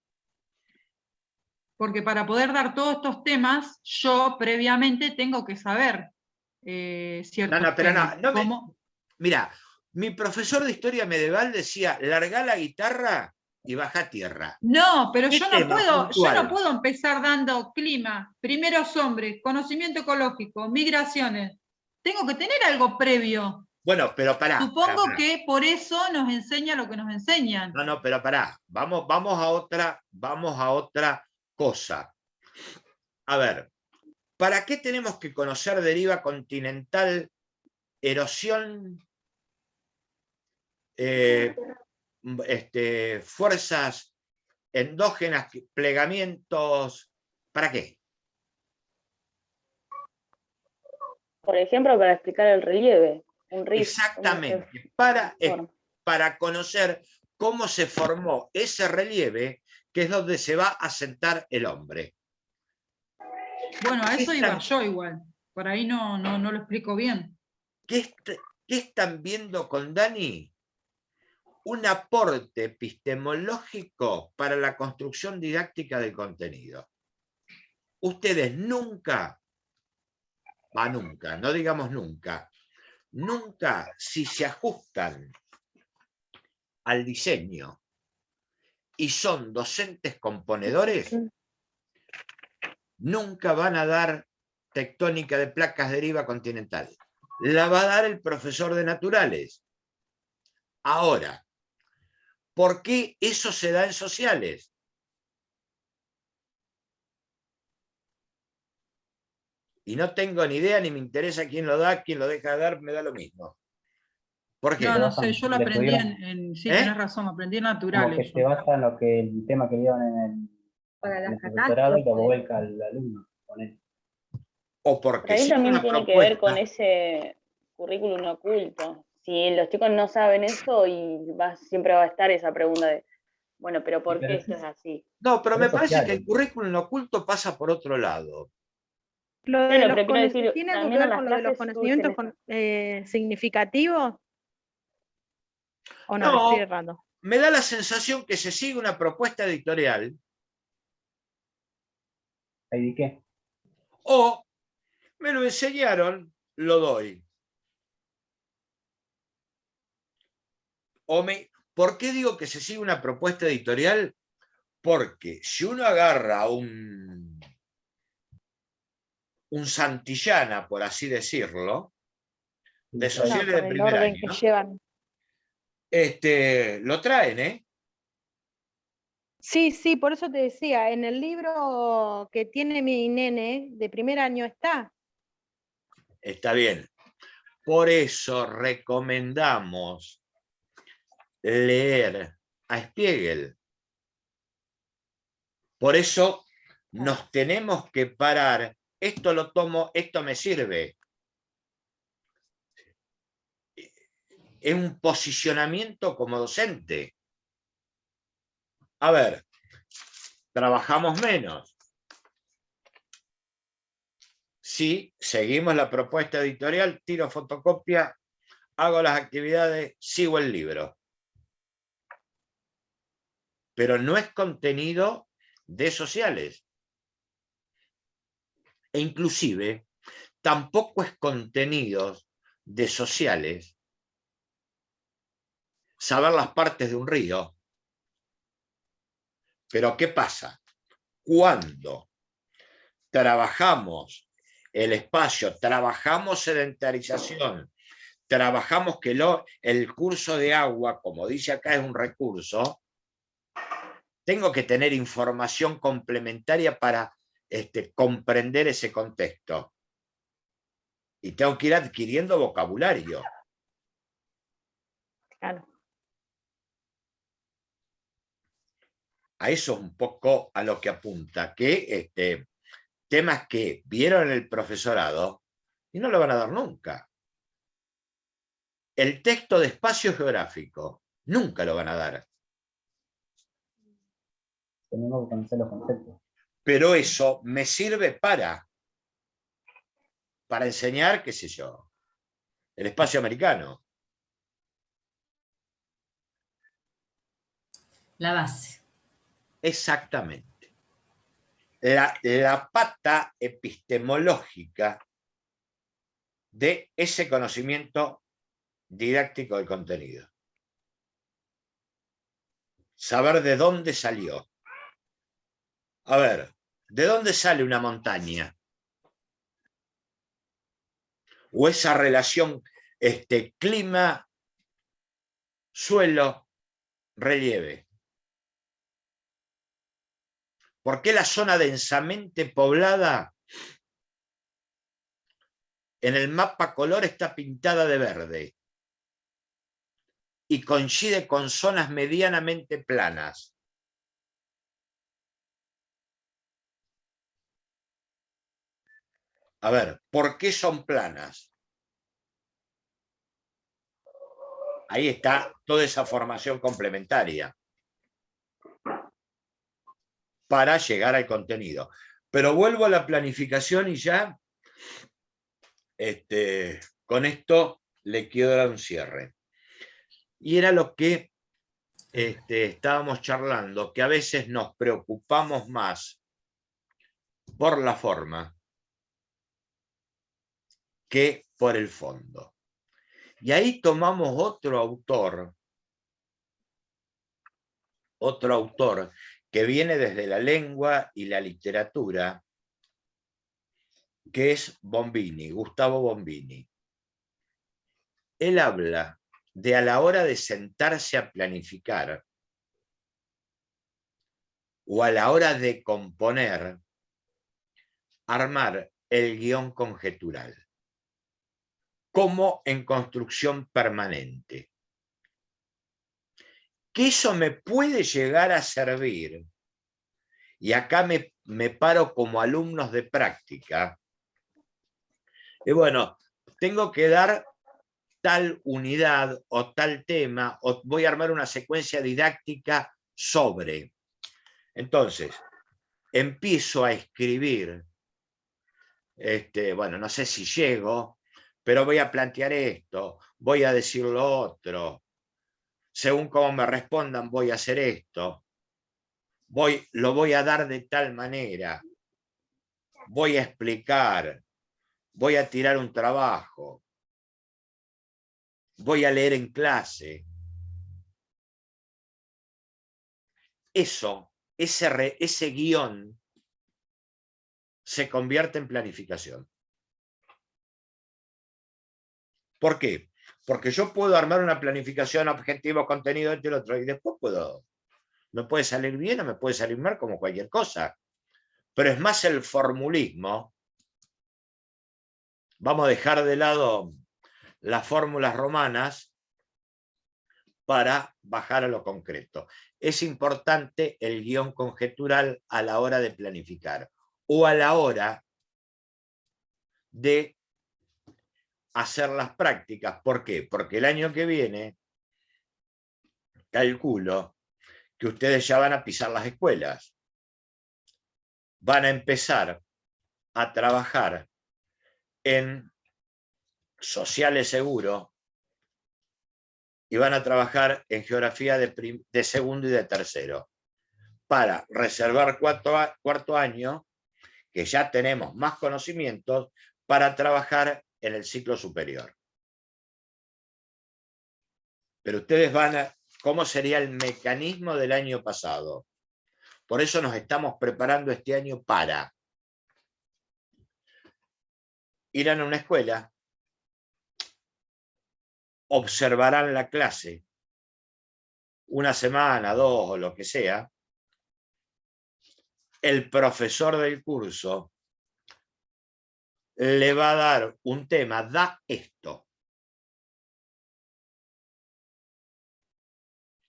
Porque para poder dar todos estos temas, yo previamente tengo que saber ciertos No, pero temas. no. Mira, mi profesor de historia medieval decía, larga la guitarra y baja a tierra. No, pero ¿Qué yo tema no puntual? puedo empezar dando clima, primeros hombres, conocimiento ecológico, migraciones. Tengo que tener algo previo. Bueno, pero pará. Supongo que por eso nos enseña lo que nos enseñan. No, pero pará. Vamos a otra cosa. A ver, ¿para qué tenemos que conocer deriva continental, erosión, fuerzas endógenas, plegamientos? ¿Para qué? Por ejemplo, para explicar el relieve. Un rift, Exactamente, para conocer cómo se formó ese relieve, que es donde se va a sentar el hombre. Bueno, a eso iba yo igual. Por ahí no lo explico bien. ¿Qué están viendo con Dani? Un aporte epistemológico para la construcción didáctica del contenido. Ustedes nunca, no digamos nunca, si se ajustan al diseño y son docentes componedores, nunca van a dar tectónica de placas de deriva continental. La va a dar el profesor de naturales. Ahora, ¿por qué eso se da en sociales? Y no tengo ni idea, ni me interesa quién lo da, quién lo deja de dar, me da lo mismo. ¿Por qué? No sé, yo lo aprendí sí, tenés razón, aprendí en naturales. Como que se basa en lo que el tema que dieron en el profesorado y lo vuelca al alumno. O porque Pero ahí también tiene que ver con ese currículum oculto. Si los chicos no saben eso, siempre va a estar esa pregunta de, bueno, pero ¿por qué esto es así? No, pero me parece que el currículum oculto pasa por otro lado. Lo de los ¿tiene algo que ver con lo de los conocimientos significativos? ¿O no, lo estoy errando? Me da la sensación que se sigue una propuesta editorial. ¿Y qué? O me lo enseñaron, lo doy. ¿Por qué digo que se sigue una propuesta editorial? Porque si uno agarra un Santillana, por así decirlo, de sociales de primer año, lo traen, ¿eh? Sí, por eso te decía, en el libro que tiene mi nene de primer año está. Está bien. Por eso recomendamos leer a Spiegel. Por eso nos tenemos que parar. Esto lo tomo, esto me sirve. Es un posicionamiento como docente. A ver, trabajamos menos. Si seguimos la propuesta editorial, tiro fotocopia, hago las actividades, sigo el libro. Pero no es contenido de sociales. E inclusive, tampoco es contenido de sociales saber las partes de un río. Pero ¿qué pasa? Cuando trabajamos el espacio, trabajamos sedentarización, trabajamos que el curso de agua, como dice acá, es un recurso, tengo que tener información complementaria para comprender ese contexto. Y tengo que ir adquiriendo vocabulario. Claro. A eso es un poco a lo que apunta, que temas que vieron en el profesorado y no lo van a dar nunca. El texto de espacio geográfico, nunca lo van a dar. Tenemos que conocer los conceptos. Pero eso me sirve para enseñar, qué sé yo, el espacio americano. La base. Exactamente. La pata epistemológica de ese conocimiento didáctico del contenido. Saber de dónde salió. A ver, ¿de dónde sale una montaña? O esa relación clima, suelo, relieve. ¿Por qué la zona densamente poblada en el mapa color está pintada de verde y coincide con zonas medianamente planas? A ver, ¿por qué son planas? Ahí está toda esa formación complementaria para llegar al contenido. Pero vuelvo a la planificación y ya con esto le quiero dar un cierre. Y era lo que estábamos charlando, que a veces nos preocupamos más por la forma que por el fondo. Y ahí tomamos otro autor que viene desde la lengua y la literatura, que es Bombini, Gustavo Bombini. Él habla de a la hora de sentarse a planificar o a la hora de componer, armar el guión conjetural, como en construcción permanente. Que eso me puede llegar a servir, y acá me paro como alumnos de práctica, y bueno, tengo que dar tal unidad o tal tema, o voy a armar una secuencia didáctica sobre. Entonces, empiezo a escribir, bueno, no sé si llego, pero voy a plantear esto, voy a decir lo otro, según cómo me respondan voy a hacer esto, lo voy a dar de tal manera, voy a explicar, voy a tirar un trabajo, voy a leer en clase. Ese guión se convierte en planificación. ¿Por qué? Porque yo puedo armar una planificación, objetivo, contenido, entre el otro, y después me puede salir bien o me puede salir mal como cualquier cosa. Pero es más el formulismo. Vamos a dejar de lado las fórmulas romanas para bajar a lo concreto. Es importante el guión conjetural a la hora de planificar o a la hora de hacer las prácticas. ¿Por qué? Porque el año que viene, calculo que ustedes ya van a pisar las escuelas. Van a empezar a trabajar en sociales seguro y van a trabajar en geografía de segundo y de tercero, para reservar cuarto año, que ya tenemos más conocimientos, para trabajar en el ciclo superior. Pero ustedes van a... ¿Cómo sería el mecanismo del año pasado? Por eso nos estamos preparando este año para ir a una escuela, observarán la clase una semana, 2 o lo que sea, el profesor del curso le va a dar un tema, da esto.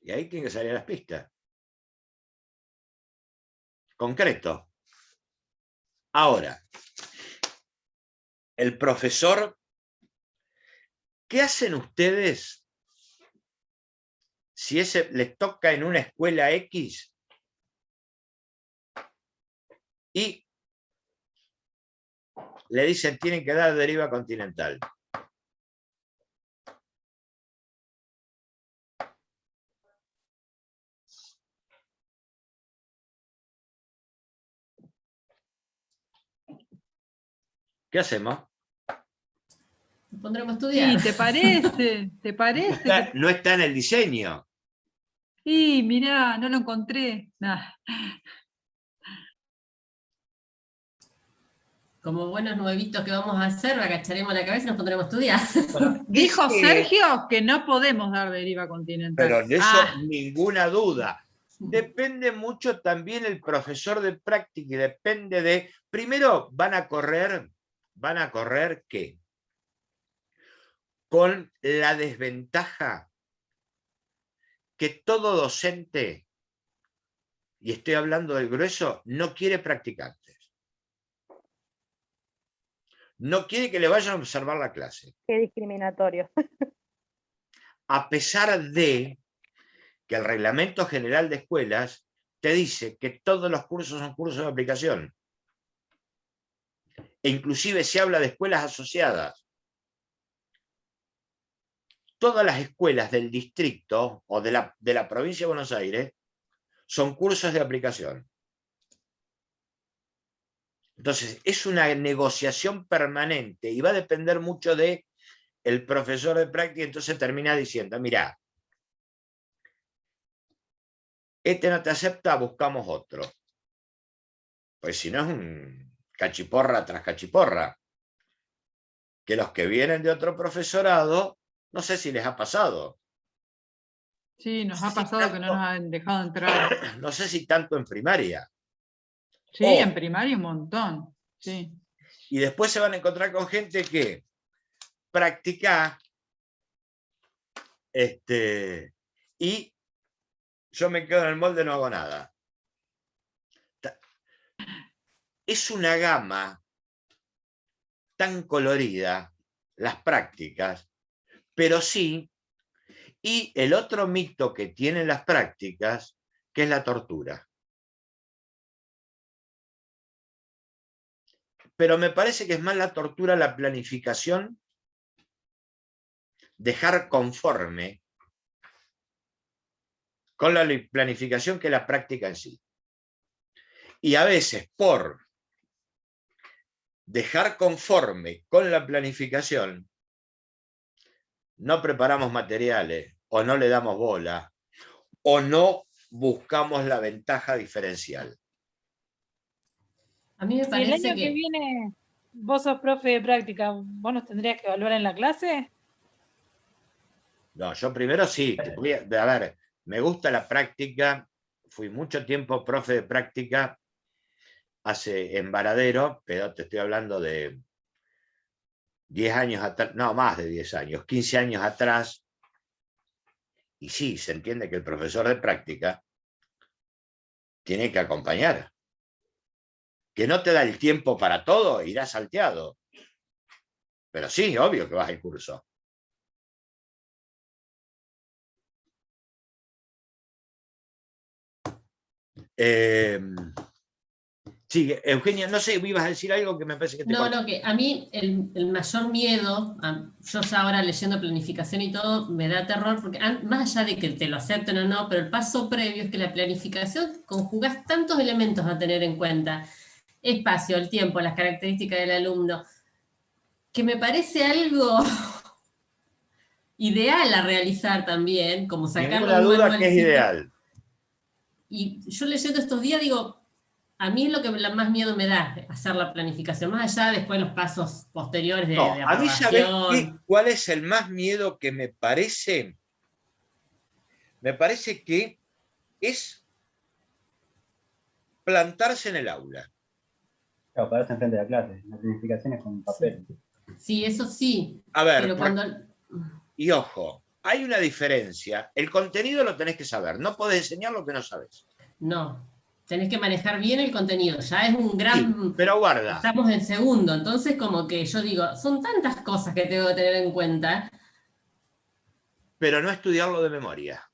Y ahí tiene que salir a las pistas. Concreto. Ahora, el profesor, ¿qué hacen ustedes si les toca en una escuela X y le dicen tienen que dar deriva continental? ¿Qué hacemos? Nos pondremos a estudiar. Sí, ¿te parece? ¿Te parece? No está en el diseño. Y mirá, no lo encontré. Nah. Como buenos nuevitos que vamos a hacer, agacharemos la cabeza y nos pondremos a estudiar. Bueno, Dijo Sergio que no podemos dar deriva continental. Pero de eso ninguna duda. Depende mucho también el profesor de práctica y depende de... Primero van a correr ¿qué? Con la desventaja que todo docente, y estoy hablando del grueso, no quiere practicantes. No quiere que le vayan a observar la clase. Qué discriminatorio. A pesar de que el Reglamento General de Escuelas te dice que todos los cursos son cursos de aplicación. E inclusive se habla de escuelas asociadas. Todas las escuelas del distrito o de la provincia de Buenos Aires son cursos de aplicación. Entonces, es una negociación permanente y va a depender mucho del profesor de práctica. Entonces termina diciendo, mira, este no te acepta, buscamos otro. Pues si no es un cachiporra tras cachiporra. Que los que vienen de otro profesorado, no sé si les ha pasado. Sí, nos ha pasado que no nos han dejado entrar. No sé si tanto en primaria. Sí, en primaria un montón. Sí. Y después se van a encontrar con gente que practica y yo me quedo en el molde, no hago nada. Es una gama tan colorida, las prácticas, pero sí, y el otro mito que tienen las prácticas, que es la tortura. Pero me parece que es más la tortura la planificación, dejar conforme con la planificación que la práctica en sí. Y a veces por dejar conforme con la planificación, no preparamos materiales, o no le damos bola, o no buscamos la ventaja diferencial. A mí me parece ¿Y el año que viene vos sos profe de práctica, vos nos tendrías que evaluar en la clase? No, yo primero sí. A ver, me gusta la práctica. Fui mucho tiempo profe de práctica en Varadero, pero te estoy hablando de 10 años atrás, no, más de 10 años, 15 años atrás. Y sí, se entiende que el profesor de práctica tiene que acompañar. Que no te da el tiempo para todo, irás salteado. Pero sí, obvio que vas al curso. Sí, Eugenia, no sé, ibas a decir algo que me parece que te No, corté. no, que a mí el mayor miedo, yo ya ahora leyendo planificación y todo, me da terror, porque más allá de que te lo acepten o no, pero el paso previo es que la planificación conjugás tantos elementos a tener en cuenta, espacio, el tiempo, las características del alumno, que me parece algo ideal a realizar también, como sacarlo Ninguna de un duda que es manualcito. ideal. Y yo leyendo estos días digo, a mí es lo que más miedo me da, hacer la planificación, más allá después los pasos posteriores de No, a mí, ¿sabés aprobación. cuál es el más miedo que me parece? Me parece que es plantarse en el aula. Claro, pararse enfrente de la clase. La planificación es con un papel. Sí, eso sí. A ver, Pero cuando... y ojo, hay una diferencia. El contenido lo tenés que saber, no podés enseñar lo que no sabes. No, tenés que manejar bien el contenido, ya es un gran... Sí, pero guarda. Estamos en segundo, entonces como que yo digo, son tantas cosas que tengo que tener en cuenta. Pero no estudiarlo de memoria.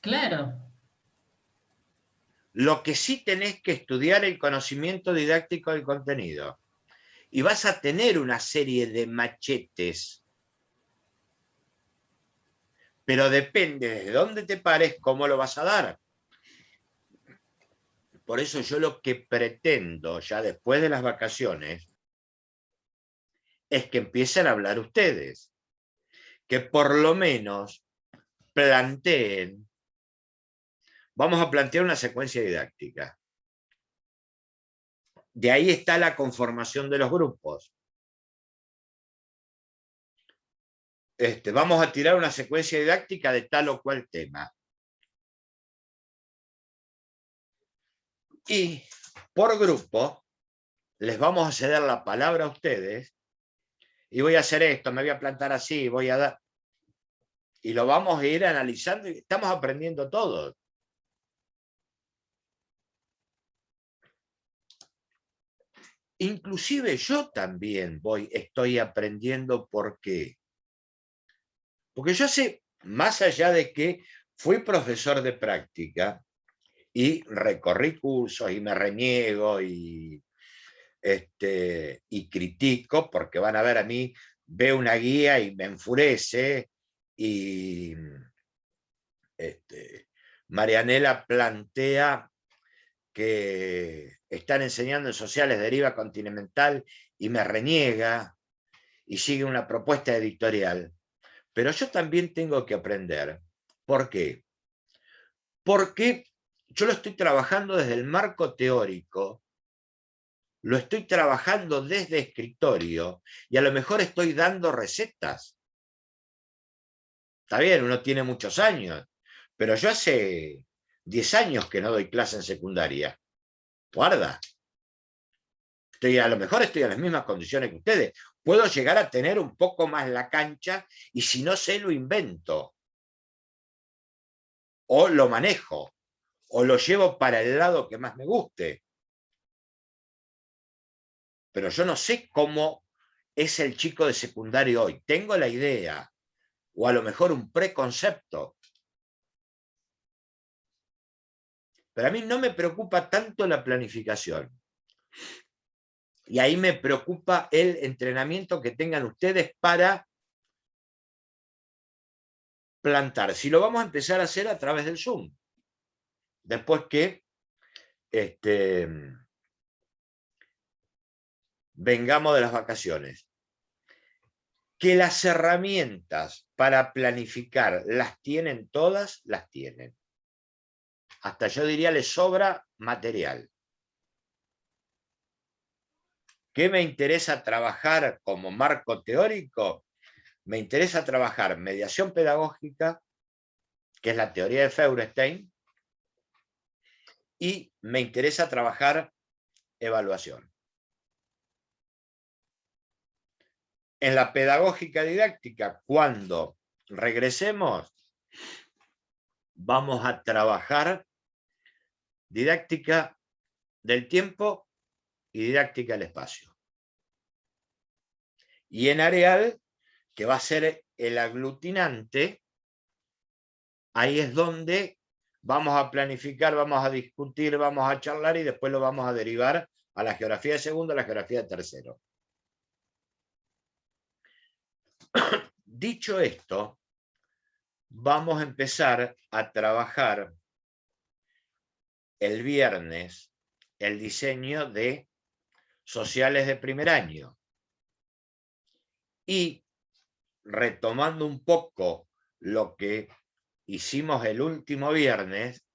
Claro. Lo que sí tenés que estudiar el conocimiento didáctico del contenido. Y vas a tener una serie de machetes. Pero depende de dónde te pares, cómo lo vas a dar. Por eso yo lo que pretendo, ya después de las vacaciones, es que empiecen a hablar ustedes. Que por lo menos planteen. Vamos a plantear una secuencia didáctica. De ahí está la conformación de los grupos. Vamos a tirar una secuencia didáctica de tal o cual tema. Y por grupo les vamos a ceder la palabra a ustedes y voy a hacer esto, me voy a plantar así, voy a dar... Y lo vamos a ir analizando y estamos aprendiendo todos. Inclusive yo también estoy aprendiendo. ¿Por qué? Porque yo sé, más allá de que fui profesor de práctica y recorrí cursos y me reniego y critico, porque van a ver, a mí veo una guía y me enfurece, y Marianela plantea que están enseñando en sociales deriva continental y me reniega y sigue una propuesta editorial. Pero yo también tengo que aprender. ¿Por qué? Porque yo lo estoy trabajando desde el marco teórico, lo estoy trabajando desde escritorio y a lo mejor estoy dando recetas. Está bien, uno tiene muchos años, pero yo hace 10 años que no doy clase en secundaria. Guarda. A lo mejor estoy en las mismas condiciones que ustedes. Puedo llegar a tener un poco más la cancha y si no sé, lo invento. O lo manejo. O lo llevo para el lado que más me guste. Pero yo no sé cómo es el chico de secundario hoy. Tengo la idea. O a lo mejor un preconcepto. Pero a mí no me preocupa tanto la planificación. Y ahí me preocupa el entrenamiento que tengan ustedes para plantar. Si lo vamos a empezar a hacer a través del Zoom. Después que vengamos de las vacaciones. Que las herramientas para planificar las tienen todas, las tienen. Hasta yo diría les sobra material. ¿Qué me interesa trabajar como marco teórico? Me interesa trabajar mediación pedagógica, que es la teoría de Feuerstein, y me interesa trabajar evaluación. En la pedagógica didáctica, cuando regresemos, vamos a trabajar didáctica del tiempo y didáctica del espacio. Y en Areal, que va a ser el aglutinante, ahí es donde vamos a planificar, vamos a discutir, vamos a charlar y después lo vamos a derivar a la geografía de segundo, a la geografía de tercero. Dicho esto, vamos a empezar a trabajar el viernes el diseño de sociales de primer año. Y retomando un poco lo que hicimos el último viernes,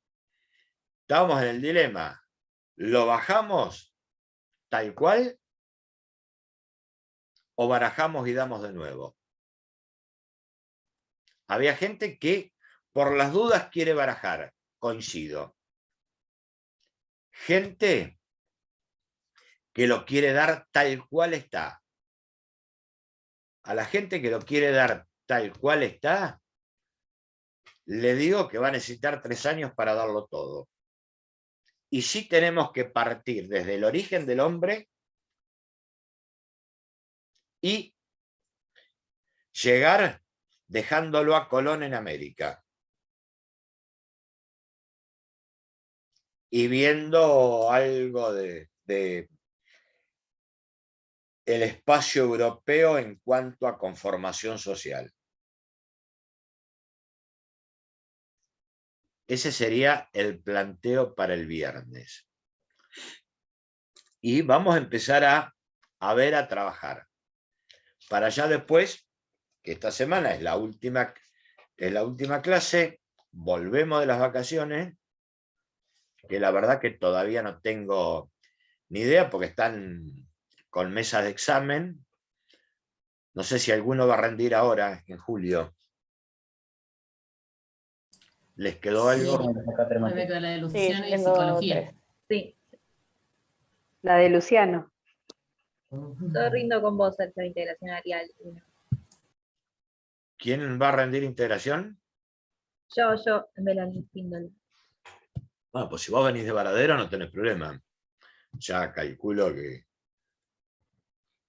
estábamos en el dilema, ¿lo bajamos tal cual o barajamos y damos de nuevo? Había gente que por las dudas quiere barajar, coincido. Gente que lo quiere dar tal cual está. A la gente que lo quiere dar tal cual está, le digo que va a necesitar 3 años para darlo todo. Y sí tenemos que partir desde el origen del hombre y llegar dejándolo a Colón en América. Y viendo algo de el espacio europeo en cuanto a conformación social. Ese sería el planteo para el viernes. Y vamos a empezar a ver, a trabajar. Para ya después, que esta semana es la última clase, volvemos de las vacaciones, que la verdad que todavía no tengo ni idea porque están con mesas de examen. No sé si alguno va a rendir ahora, en julio. ¿Les quedó algo? La de Luciano y psicología. Sí, La de Luciano. yo rindo con vos el de integración arial. ¿Quién va a rendir integración? Yo, Melanie Pindol. Bueno, pues si vos venís de Varadero no tenés problema. Ya calculo que...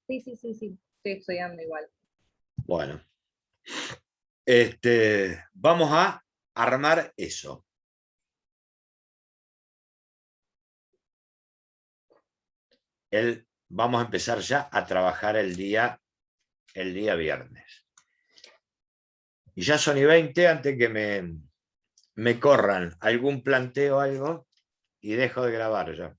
Sí, estoy estudiando igual. Bueno. Vamos a armar eso. Vamos a empezar ya a trabajar el día viernes. Y ya son y 20 antes que me corran algún planteo o algo y dejo de grabar ya.